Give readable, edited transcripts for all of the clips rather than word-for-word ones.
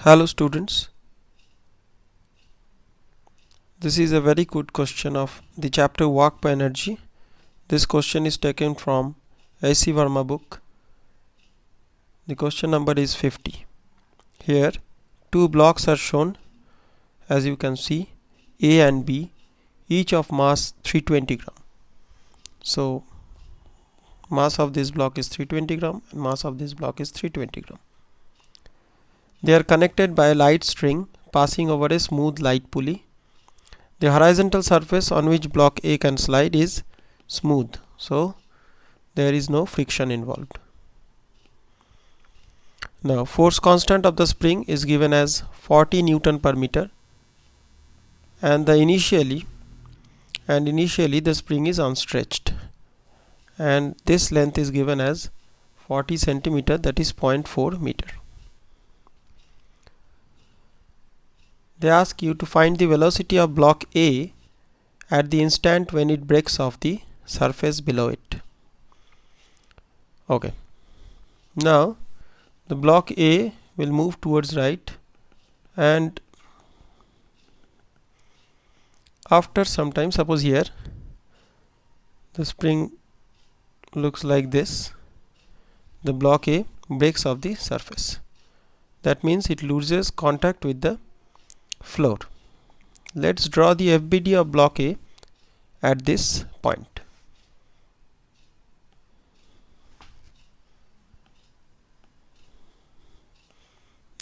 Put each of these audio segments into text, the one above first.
Hello students, this is a very good question of the chapter Work by Energy. This question is taken from A.C. Verma book. The question number is 50. Here two blocks are shown, as you can see, A and B, each of mass 320 gram. So mass of this block is 320 gram and mass of this block is 320 gram. They are connected by a light string passing over a smooth light pulley. The horizontal surface on which block A can slide is smooth, so there is no friction involved. Now force constant of the spring is given as 40 Newton per meter, and initially the spring is unstretched, and this length is given as 40 centimeter, that is 0.4 meter. They ask you to find the velocity of block A at the instant when it breaks off the surface below it. Okay, now the block A will move towards right, and after some time, suppose here the spring looks like this, the block A breaks off the surface. That means it loses contact with the floor. Let's draw the FBD of block A at this point.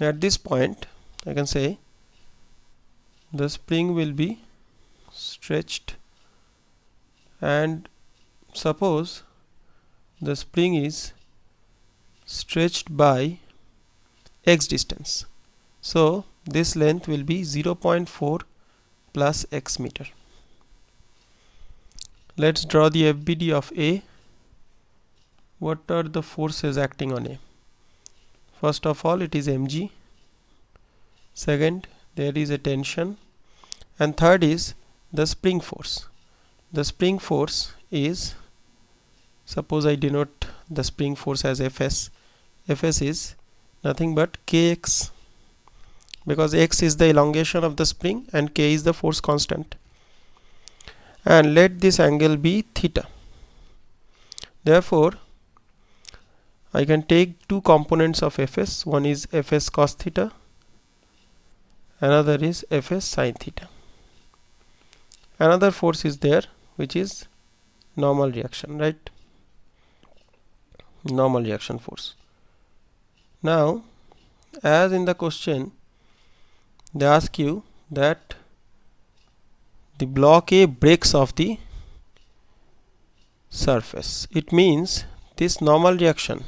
At this point, I can say the spring will be stretched, and suppose the spring is stretched by x distance, so this length will be 0.4 plus x meter. Let's draw the FBD of A. What are the forces acting on A? First of all, it is mg. Second, there is a tension, and third is the spring force. The spring force is, suppose I denote the spring force as Fs. Fs is nothing but kx, because x is the elongation of the spring and k is the force constant, and let this angle be theta. Therefore I can take two components of Fs. One is Fs cos theta, another is Fs sin theta. Another force is there, which is normal reaction, right? Normal reaction force. Now, as in the question, they ask you that the block A breaks off the surface. It means this normal reaction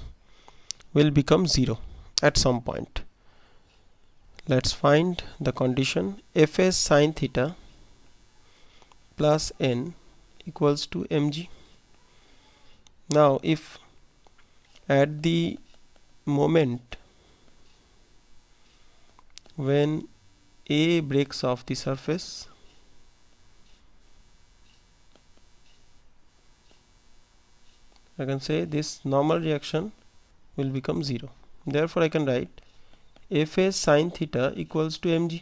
will become 0 at some point. Let's find the condition. Fs sin theta plus n equals to mg. Now if at the moment when A breaks off the surface, I can say this normal reaction will become 0. Therefore I can write Fs sin theta equals to mg.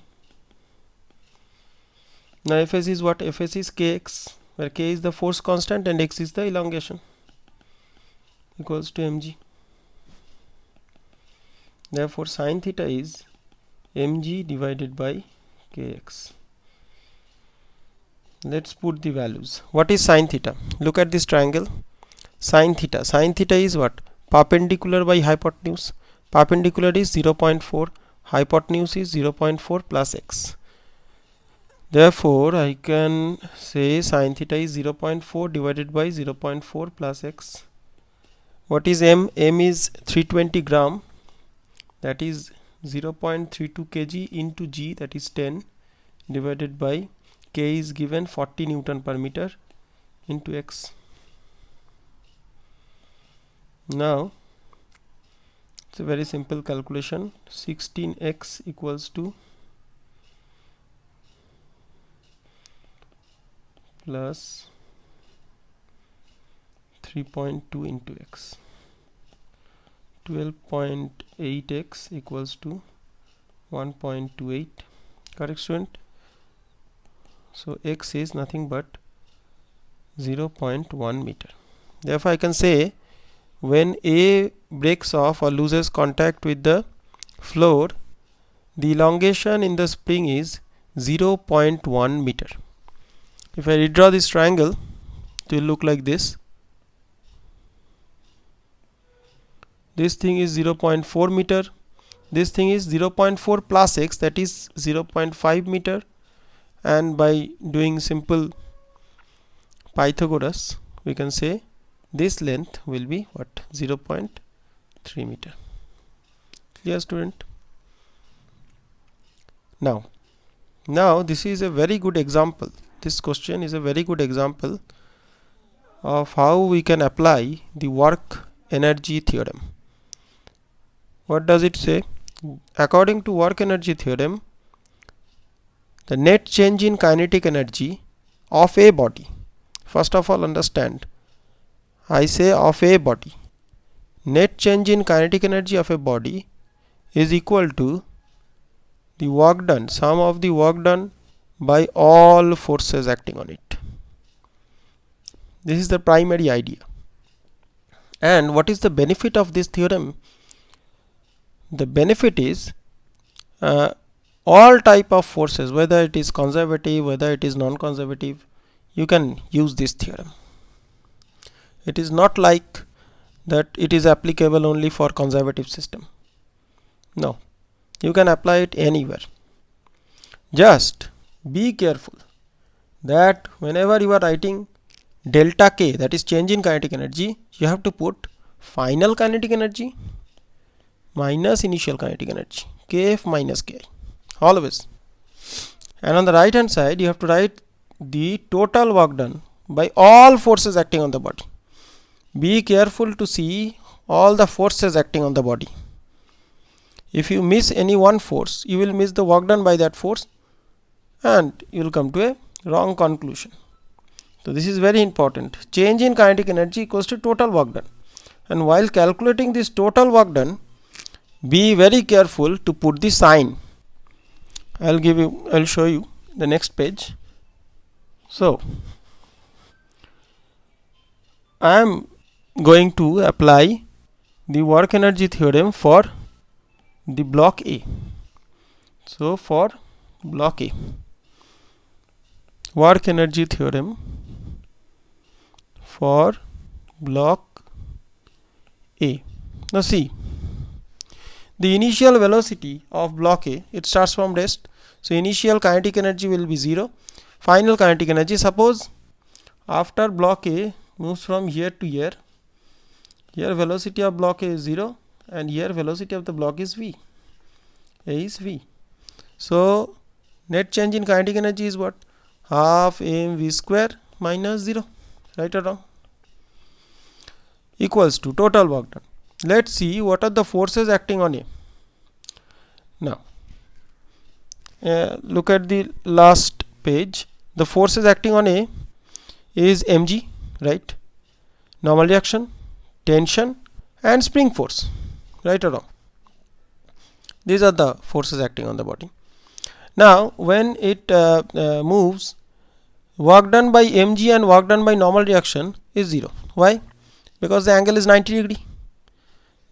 Now Fs is what? Fs is kx, where k is the force constant and x is the elongation, equals to mg. Therefore sin theta is mg divided by kx. Let's put the values. What is sin theta? Look at this triangle. Sin theta is what? Perpendicular by hypotenuse. Perpendicular is 0.4, hypotenuse is 0.4 plus x. Therefore I can say sin theta is 0.4 divided by 0.4 plus x. What is m? M is 320 gram, that is 0.32 kg into g, that is 10, divided by k is given 40 Newton per meter into x. Now it's a very simple calculation. 16x equals to plus 3.2 into x. 12.8x equals to 1.28. Correct, student? So x is nothing but 0.1 meter. Therefore I can say when A breaks off or loses contact with the floor, the elongation in the spring is 0.1 meter. If I redraw this triangle, it will look like this. This thing is 0.4 meter. This thing is 0.4 plus x, that is 0.5 meter. And by doing simple Pythagoras, we can say this length will be what? 0.3 meter. Clear, student? Now this is a very good example. This question is a very good example of how we can apply the work energy theorem. What does it say? According to work energy theorem, the net change in kinetic energy of a body, first of all understand, I say of a body, net change in kinetic energy of a body is equal to the work done, sum of the work done by all forces acting on it. This is the primary idea. And what is the benefit of this theorem? The benefit is all type of forces, whether it is conservative, whether it is non-conservative, you can use this theorem. It is not like that it is applicable only for conservative system. No, you can apply it anywhere. Just be careful that whenever you are writing delta k, that is change in kinetic energy, you have to put final kinetic energy minus initial kinetic energy, kf minus ki, always. And on the right hand side, you have to write the total work done by all forces acting on the body. Be careful to see all the forces acting on the body. If you miss any one force, you will miss the work done by that force and you will come to a wrong conclusion. So this is very important. Change in kinetic energy equals to total work done. And while calculating this total work done, be very careful to put the sign. I'll show you the next page. So I am going to apply the work energy theorem for the block A. So for block A, work energy theorem for block A. Now see, the initial velocity of block A, it starts from rest. So initial kinetic energy will be 0. Final kinetic energy, suppose after block A moves from here to here, here velocity of block A is 0 and here velocity of the block is v. A is v. So net change in kinetic energy is what? Half mv square minus 0. Right or wrong? Equals to total work done. Let's see what are the forces acting on A. Now look at the last page. The forces acting on A is mg, right? Normal reaction, tension and spring force. Right or wrong? These are the forces acting on the body. Now when it moves, work done by mg and work done by normal reaction is 0. Why? Because the angle is 90 degree.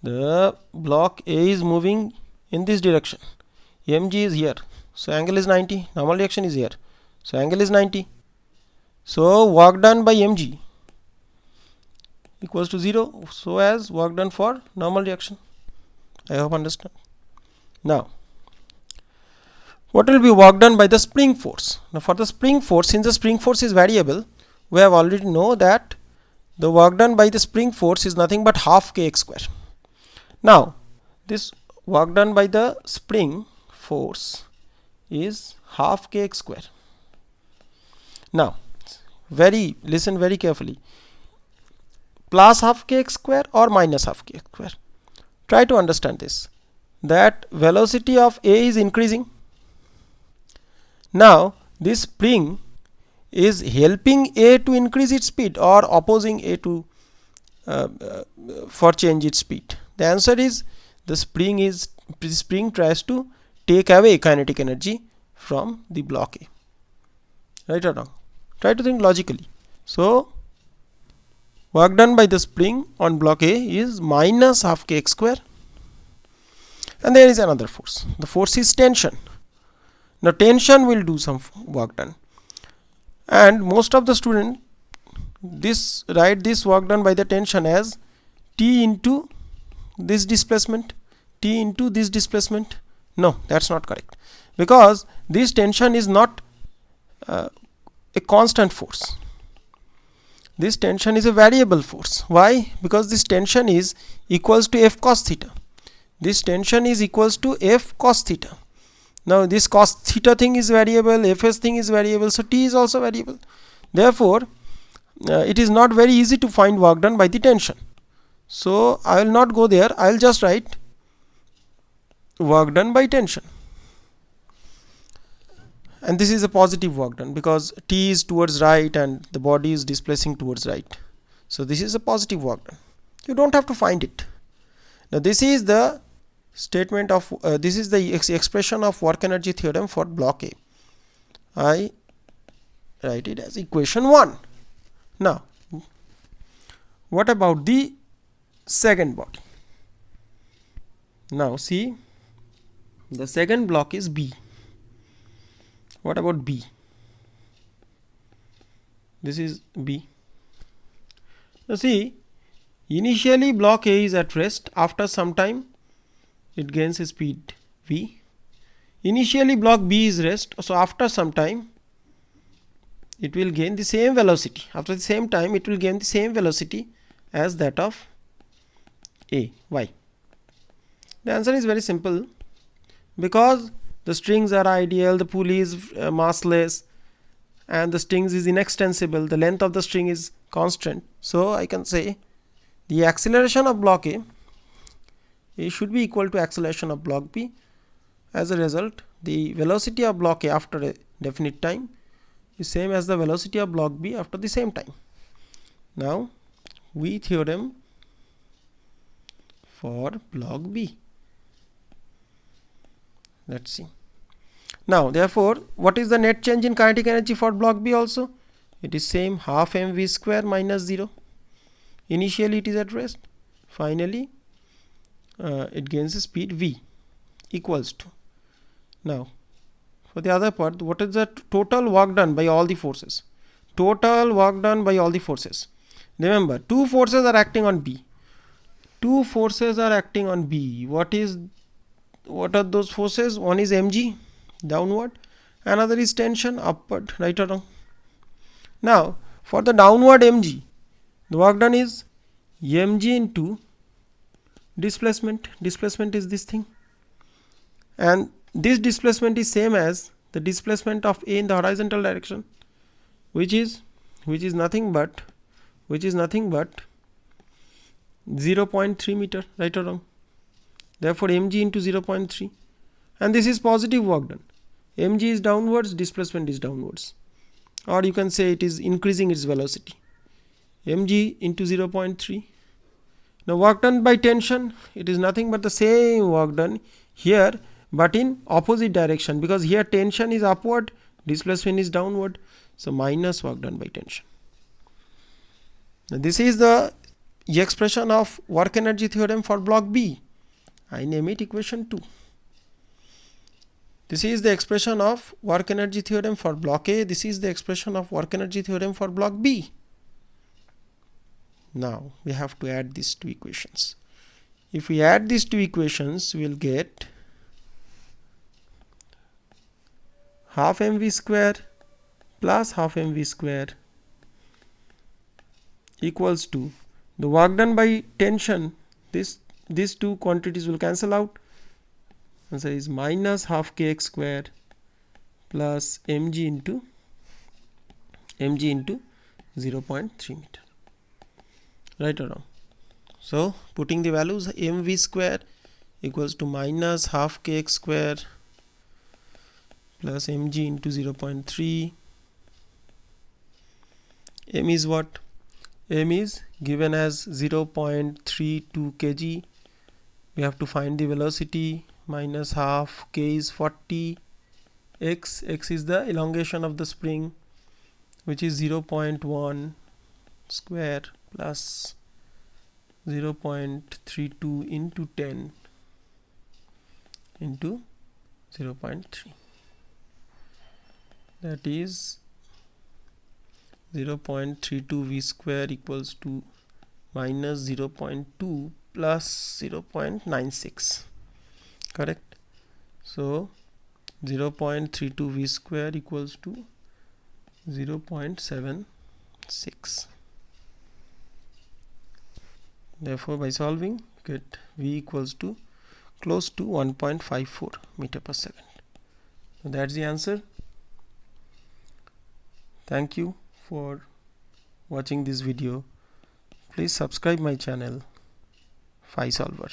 The block A is moving in this direction. mg is here. So angle is 90. Normal reaction is here. So angle is 90. So work done by mg equals to 0. So as work done for normal reaction. I hope understand. Now what will be work done by the spring force? Now for the spring force, since the spring force is variable, we have already know that the work done by the spring force is nothing but half kx square. Now this work done by the spring force is half kx square. Now listen very carefully. Plus half kx square or minus half kx square? Try to understand this. That velocity of A is increasing. Now this spring is helping A to increase its speed or opposing A to for change its speed. The answer is the spring tries to take away kinetic energy from the block A. Right or wrong? Try to think logically. So work done by the spring on block A is minus half kx square, and there is another force. The force is tension. Now tension will do some work done, and most of the student write this work done by the tension as T into this displacement, T into this displacement. No, that's not correct, because this tension is not a constant force. This tension is a variable force. Why? Because this tension is equals to F cos theta. This tension is equals to F cos theta. Now this cos theta thing is variable, Fs thing is variable, so T is also variable. Therefore it is not very easy to find work done by the tension. So I will not go there. I will just write work done by tension, and this is a positive work done because T is towards right and the body is displacing towards right. So this is a positive work done. You don't have to find it. Now this is the statement of this is the expression of work energy theorem for block A. I write it as equation 1. Now what about the second body? Now see, the second block is B. What about B? This is B. Now see, initially block A is at rest. After some time it gains a speed v. Initially block B is rest, so after some time it will gain the same velocity. After the same time it will gain the same velocity as that of A. Why? The answer is very simple, because the strings are ideal, the pulley is massless, and the strings is inextensible, the length of the string is constant. So I can say the acceleration of block A should be equal to acceleration of block B. As a result, the velocity of block A after a definite time is same as the velocity of block B after the same time. Now V theorem for block B. Let's see. Now therefore, what is the net change in kinetic energy for block B also? It is same, half mv square minus 0. Initially it is at rest, finally it gains a speed v equals to. Now for the other part, what is the total work done by all the forces? Total work done by all the forces. Remember, two forces are acting on B. Two forces are acting on B. What are those forces? One is mg, downward, another is tension, upward. Right or wrong? Now for the downward mg, the work done is mg into displacement. Displacement is this thing, and this displacement is same as the displacement of A in the horizontal direction, which is nothing but 0.3 meter. Right or wrong? Therefore mg into 0.3, and this is positive work done. Mg is downwards, displacement is downwards, or you can say it is increasing its velocity. Mg into 0.3. Now work done by tension, it is nothing but the same work done here, but in opposite direction, because here tension is upward, displacement is downward, so minus work done by tension. Now this is the expression of work energy theorem for block B. I name it equation 2. This is the expression of work energy theorem for block A. This is the expression of work energy theorem for block B. Now we have to add these two equations. If we add these two equations, we will get half mv square plus half mv square equals to the work done by tension. These two quantities will cancel out. Answer is minus half kx square plus mg into 0.3 meter. Right or wrong? So putting the values, mv square equals to minus half kx square plus mg into 0.3. m is what? M is given as 0.32 kg. We have to find the velocity minus half, k is 40, x is the elongation of the spring, which is 0.1 square plus 0.32 into 10 into 0.3, that is 0.32 v square equals to minus 0.2 plus 0.96, correct? So 0.32 v square equals to 0.76. Therefore, by solving, you get v equals to close to 1.54 meter per second. So that's the answer. Thank you for watching this video. Please subscribe my channel, Phi Solver.